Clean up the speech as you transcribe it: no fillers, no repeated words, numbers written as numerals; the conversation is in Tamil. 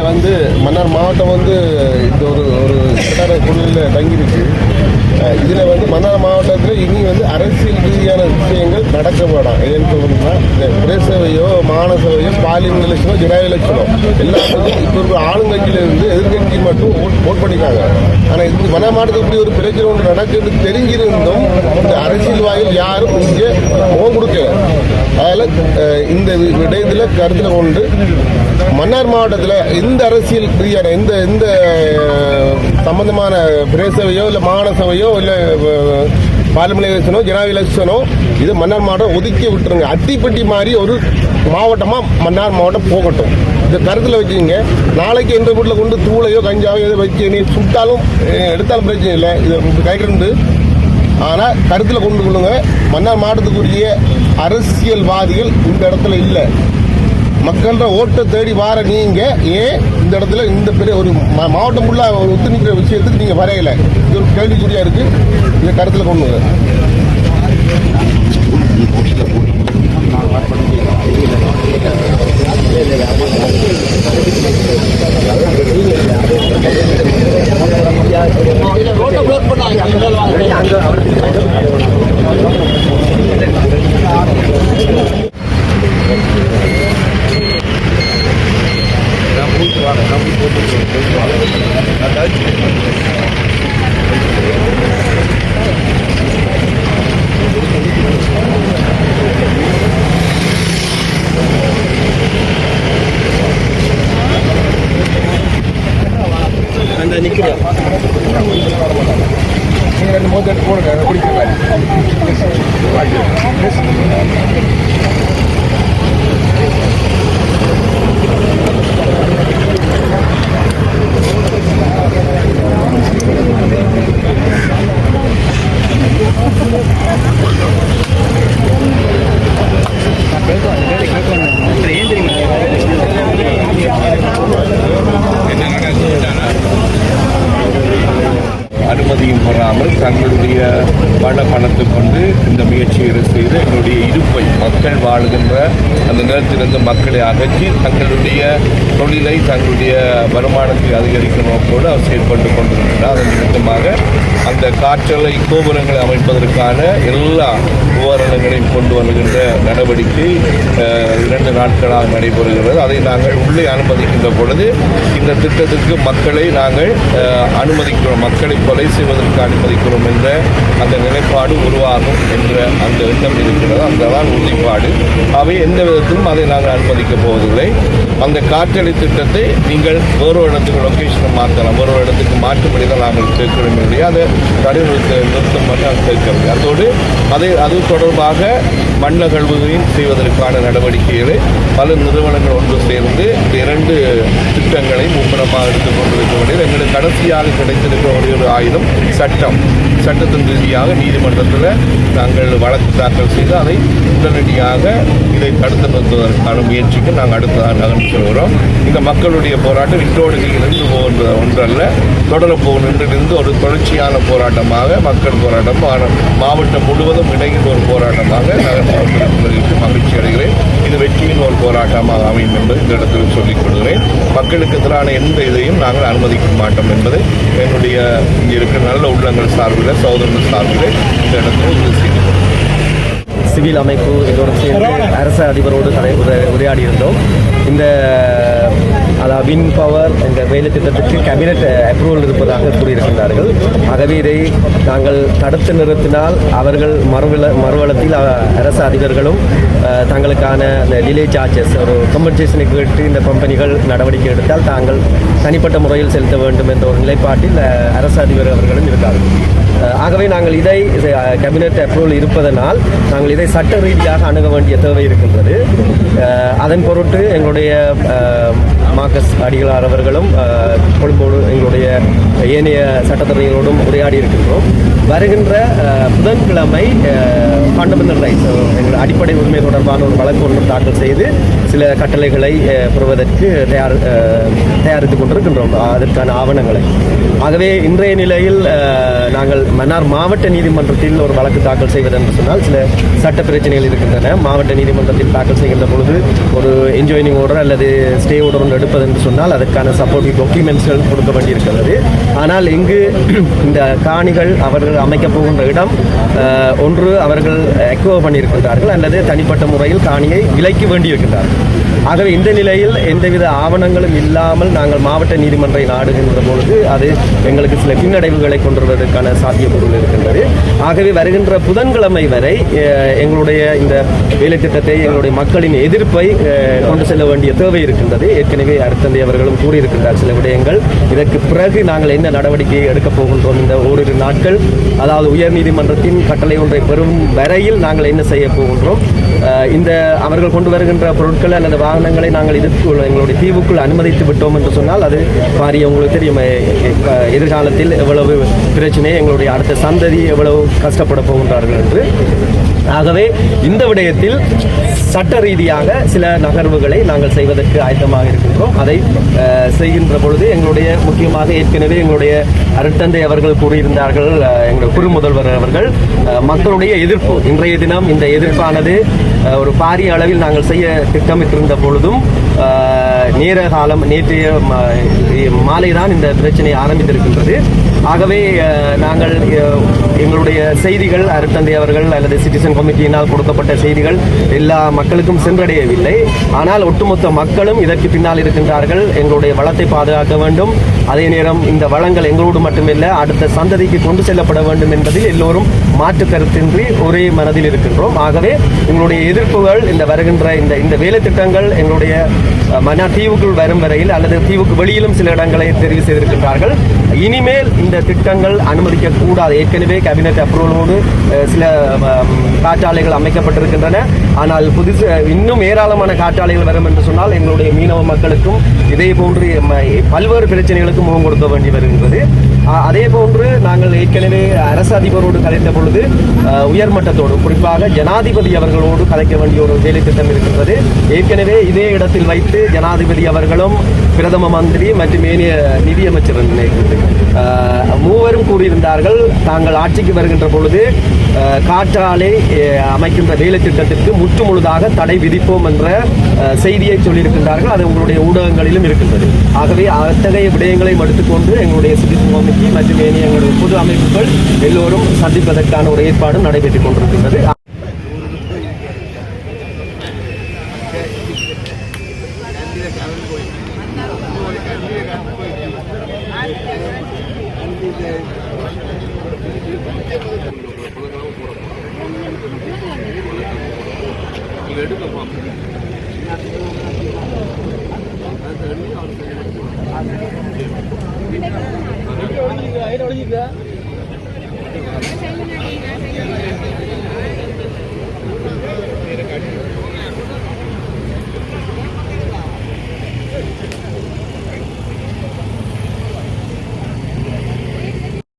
வந்து மன்னார் மாவட்டம் வந்து இந்த ஒரு குழுவில் தங்கியிருக்கு. இதில் வந்து மன்னார் மாவட்டத்தில் இனி வந்து அரசியல் ரீதியான விஷயங்கள் நடக்க வேண்டாம். ஏன்னு சொல்லணும்னா பிரதேசவையோ மாநசபையோ பார்லிமெண்ட் எலெக்ஷனோ ஜனாதிபதி எலெக்ஷனோ எல்லாத்துக்கும் இப்போ ஒரு ஆளுங்கட்சியிலிருந்து எதிர்கட்சி மட்டும் ஓட் பண்ணிக்காங்க. ஆனால் இது மன்னார் மாவட்டத்தில் இப்படி ஒரு பிரச்சனை ஒன்று நடக்குது தெரிஞ்சிருந்தும் இந்த அரசியல்வாதிகள் யாரும் இங்கே முகம் கொடுக்கல. அதில் இந்த விடயத்தில் கருத்தில் கொண்டு மன்னார் மாவட்டத்தில் எந்த அரசியல் ரீதியான எந்த சம்பந்தமான பிரதேசவையோ இல்லை மாநசபையோ இல்லை பார்லிமெண்ட் எலெக்ஷனோ ஜனாதிபதி எலெக்ஷனோ இது மன்னார் மாவட்டம் ஒதுக்கி விட்டுருங்க. அத்திப்பட்டி மாதிரி ஒரு மாவட்டமாக மன்னார் மாவட்டம் போகட்டும். இந்த கருத்தில் வச்சுங்க. நாளைக்கு எந்த வீட்டில் கொண்டு தூளையோ கஞ்சாவோ எதை வச்சு நீ சுட்டாலும் எடுத்தாலும் பிரச்சனை இல்லை. இது கைக்கிட்டு ஆனால் கருத்தில் கொண்டு கொள்ளுங்க. மன்னார் மாவட்டத்துக்குரிய அரசியல்வாதிகள் இந்த இடத்துல இல்லை. மக்கள ஓட்டை தேடி வார நீங்க ஏன் இந்த இடத்துல இந்த பெரிய ஒரு மாவட்டம் ஃபுல்லாக ஒரு ஒத்து நிற்கிற விஷயத்துக்கு நீங்க வரையலை? இது ஒரு கேள்விக்குறியா இருக்கு. இதை கருத்தில் கொண்டு அனுமதியும் பெறாமல் தங்களுடைய பணத்தை கொண்டு இந்த முயற்சிகளை செய்து எங்களுடைய இருப்பை மக்கள் வாழுகின்ற அந்த நிலத்திலிருந்து மக்களை அகற்றி தங்களுடைய தொழிலை தங்களுடைய வருமானத்தை அதிகரிக்கும் நோக்கோடு அவர் செயல்பட்டு கொண்டிருக்கிறார். அதன் நிமித்தமாக அந்த காற்றலை கோபுரங்களை அமைப்பதற்கான எல்லா உபகரணங்களையும் கொண்டு வருகின்ற நடவடிக்கை 2 நாட்களாக நடைபெறுகிறது. அதை நாங்கள் உள்ளே அனுமதிக்கின்ற பொழுது இந்த திட்டத்திற்கு மக்களை நாங்கள் அனுமதிக்கிறோம், மக்களை கொலை செய்வதற்கு அனுமதிக்கிறோம் என்ற அந்த நிலைப்பாடு உருவாகும் என்ற அந்த எண்ணம் இருக்கிறது. அதுதான் உறுதிப்பாடு. அவை எந்த விதத்திலும் அதை நாங்கள் அனுமதிக்கப் போவதில்லை. அந்த காற்றலை திட்டத்தை நீங்கள் வேறு இடத்துக்கு லொக்கேஷனை மாற்றலாம், வேறு இடத்துக்கு மாற்றும்படி தான் நாங்கள் கேட்கிறோம் இல்லையா. அதை நிறுத்தம் பண்ணி நாங்கள் கேட்கவில்லை. அதோடு அது தொடர்பாக மண் அகழ்வுகளையும் செய்வதற்கான நடவடிக்கைகளை பல நிறுவனங்கள் ஒன்று சேர்ந்து 2 திட்டங்களை மும்முரமாக எடுத்துக் கொண்டிருக்க வேண்டியது. எங்களுக்கு கடைசியாக கிடைத்திருக்கிற ஒரு ஆயுதம் சட்டத்தின் ரீதியாக நீதிமன்றத்தில் நாங்கள் வழக்கு தாக்கல் செய்து அதை உடனடியாக இதை தடுத்து நிறுத்துவதற்கான முயற்சிக்கு நாங்கள் அடுத்ததாக நகர்ந்து செல்கிறோம். இந்த மக்களுடைய போராட்டம் இன்றோடு இருந்து போகின்ற ஒன்றல்ல, தொடரப்போகும் இன்றிலிருந்து ஒரு தொடர்ச்சியான போராட்டமாக மக்கள் போராட்டம் மாவட்டம் முழுவதும் இணைகின்ற ஒரு போராட்டமாக மகிழ்ச்சி அடைகிறேன். இது வெற்றியின் ஒரு போராட்டமாக அமையும் என்பதை இந்த இடத்தில் சொல்லிக் கொள்கிறேன். மக்களுக்கு எதிரான எந்த இதையும் நாங்கள் அனுமதிக்க மாட்டோம் என்பதை என்னுடைய இங்கே இருக்கிற நல்ல உள்ளங்கள் சார்பில் சகோதரர்கள் சார்பில் இந்த இடத்தில் உறுதி செய்கிறோம். சிவில் அமைப்பு இதோடு சேர்ந்து அரசு அதிபரோடு உரையாடி இருந்தோம். இந்த வின் பவர் என்ற வேலை திட்டத்திற்கு கேபினெட் அப்ரூவல் இருப்பதாக கூறியிருக்கின்றார்கள். ஆகவே இதை நாங்கள் தடுத்து நிறுத்தினால் அவர்கள் மறுவளத்தில் அரசு அதிபர்களும் தங்களுக்கான டிலே சார்ஜஸ் ஒரு கம்பன்சேஷனை கேட்டு இந்த கம்பெனிகள் நடவடிக்கை எடுத்தால் தாங்கள் தனிப்பட்ட முறையில் செலுத்த வேண்டும் என்ற ஒரு நிலைப்பாட்டில் அரசு அதிபர் அவர்களும் இருக்கார்கள். ஆகவே நாங்கள் இதை கேபினெட் அப்ரூவல் இருப்பதனால் நாங்கள் இதை சட்ட ரீதியாக அணுக வேண்டிய தேவை இருக்கின்றது. அதன் பொருட்டு எங்களுடைய மார்க்கஸ் அடிகளார் அவர்களும் கொழும்போடு எங்களுடைய ஏனைய சட்டத்தரணிகளோடும் உரையாடி இருக்கின்றோம். வருகின்ற புதன்கிழமை ஃபண்டமெண்டல் ரைட்ஸ் எங்கள் அடிப்படை உரிமை தொடர்பான ஒரு வழக்கு ஒன்று தாக்கல் செய்து சில கட்டளைகளை பெறுவதற்கு தயாரித்துக் கொண்டிருக்கின்றோம், அதற்கான ஆவணங்களை. ஆகவே இன்றைய நிலையில் நாங்கள் மன்னார் மாவட்ட நீதிமன்றத்தில் ஒரு வழக்கு தாக்கல் செய்வதென்று சொன்னால் சில சட்ட பிரச்சனைகள் இருக்கின்றன. மாவட்ட நீதிமன்றத்தில் தாக்கல் செய்கின்ற பொழுது ஒரு என்ஜாயினிங் ஆர்டர் அல்லது ஸ்டே ஆர்டர் ஒன்று எடுப்பது என்று சொன்னால் அதற்கான சப்போர்ட்டிவ் டாக்குமெண்ட்ஸ்கள் கொடுக்க வேண்டியிருக்கிறது. ஆனால் இங்கு இந்த காணிகள் அவர்கள் அமைக்கப் போகின்ற இடம் ஒன்று அவர்கள் எக்வோ பண்ணியிருக்கின்றார்கள் அல்லது தனிப்பட்ட முறையில் காணியை விலைக்கு வேண்டியிருக்கின்றார்கள். ஆகவே இந்த நிலையில் எந்தவித ஆவணங்களும் இல்லாமல் நாங்கள் மாவட்ட நீதிமன்றை நாடுகின்ற பொழுது அது எங்களுக்கு சில பின்னடைவுகளை கொண்டு வருவதற்கான சாத்தியக்கூறு இருக்கின்றது. ஆகவே வருகின்ற புதன்கிழமை வரை எங்களுடைய இந்த வேலை திட்டத்தை எங்களுடைய மக்களின் எதிர்ப்பை கொண்டு செல்ல வேண்டிய தேவை இருக்கின்றது. ஏற்கனவே அருத்தந்தை அவர்களும் கூறியிருக்கின்றார் சில விடயங்கள். இதற்கு பிறகு நாங்கள் என்ன நடவடிக்கை எடுக்கப் போகின்றோம், இந்த ஓரிரு நாட்கள் அதாவது உயர் நீதிமன்றத்தின் கட்டளை ஒன்றை பெறும் வரையில் நாங்கள் என்ன செய்ய போகின்றோம், இந்த அவர்கள் கொண்டு வருகின்ற பொருட்கள் அல்லது வாகனங்களை நாங்கள் இதற்குள் எங்களுடைய தீவுக்குள் அனுமதித்து விட்டோம் என்று சொன்னால் அது பாரிய உங்களுக்கு தெரியும் எதிர்காலத்தில் எவ்வளவு பிரச்சனை, எங்களுடைய அடுத்த சந்ததி எவ்வளவு கஷ்டப்பட போகின்றார்கள் என்று. ஆகவே இந்த விடயத்தில் சட்ட ரீதியாக சில நகர்வுகளை நாங்கள் செய்வதற்கு ஆயத்தமாக இருக்கின்றோம். அதை செய்கின்ற பொழுது எங்களுடைய முக்கியமாக ஏற்கனவே எங்களுடைய அருட்தந்தை அவர்கள் கூறியிருந்தார்கள், எங்கள் குறு முதல்வர் அவர்கள் மக்களுடைய எதிர்ப்பு இன்றைய தினம் இந்த எதிர்ப்பானது ஒரு பாரிய அளவில் நாங்கள் செய்ய திட்டமிட்டிருந்த பொழுதும் நேர காலம் நேற்றைய மாலை தான் இந்த பிரச்சனை ஆரம்பித்திருக்கின்றது. ஆகவே நாங்கள் எங்களுடைய செய்திகள் அருட்தந்தை அவர்கள் அல்லது சிட்டிசன் கமிட்டியினால் கொடுக்கப்பட்ட செய்திகள் எல்லா மக்களுக்கும் சென்றடையவில்லை. ஆனால் ஒட்டுமொத்த மக்களும் இதற்கு பின்னால் இருக்கின்றார்கள். எங்களுடைய வளத்தை பாதுகாக்க வேண்டும், அதே நேரம் இந்த வளங்கள் எங்களோடு மட்டுமில்ல அடுத்த சந்ததிக்கு கொண்டு செல்லப்பட வேண்டும் என்பதில் எல்லோரும் மாற்று கருத்தின்றி ஒரே மனதில் இருக்கின்றோம். ஆகவே எங்களுடைய எதிர்ப்புகள் இந்த வருகின்ற இந்த வேலை திட்டங்கள் எங்களுடைய மன்னார் தீவுக்குள் வரும் வரையில் அல்லது தீவுக்கு வெளியிலும் சில இடங்களை தெரிவு செய்திருக்கின்றார்கள். இனிமேல் இந்த திட்டங்கள் அனுமதிக்க கூடாது. ஏற்கனவே கேபினெட் அப்ரூவலோடு சில காற்றாலைகள் அமைக்கப்பட்டிருக்கின்றன. ஆனால் புதுசு இன்னும் ஏராளமான காற்றாலைகள் வரும் என்று சொன்னால் எங்களுடைய மீனவ மக்களுக்கும் இதே போன்று பல்வேறு பிரச்சனைகளுக்கும் முகம் கொடுக்க வேண்டி வருகின்றது. அதே போன்று நாங்கள் ஏற்கனவே அரசு அதிபரோடு கலைந்த பொழுது உயர்மட்டத்தோடு குறிப்பாக ஜனாதிபதி அவர்களோடு கலைக்க வேண்டிய ஒரு வேலை திட்டம் இருக்கின்றது. ஏற்கனவே இதே இடத்தில் வைத்து ஜனாதிபதி அவர்களும் பிரதம மந்திரி மற்றும் ஏனைய நிதியமைச்சர் மூவரும் கூறியிருந்தார்கள், தாங்கள் ஆட்சிக்கு வருகின்ற பொழுது காற்றாலை அமைக்கின்ற வேலை திட்டத்திற்கு முற்று முழுதாக தடை விதிப்போம் என்ற செய்தியை சொல்லியிருக்கின்றார்கள். அது உங்களுடைய ஊடகங்களிலும் இருக்கின்றது. ஆகவே அத்தகைய விடயங்களை எடுத்துக்கொண்டு எங்களுடைய சிட்டிசன் கமிட்டி மற்றும் ஏனைய எங்களுடைய பொது அமைப்புகள் எல்லோரும் சந்திப்பதற்கான ஒரு ஏற்பாடும் நடைபெற்றுக் கொண்டிருக்கின்றது. எடுக்க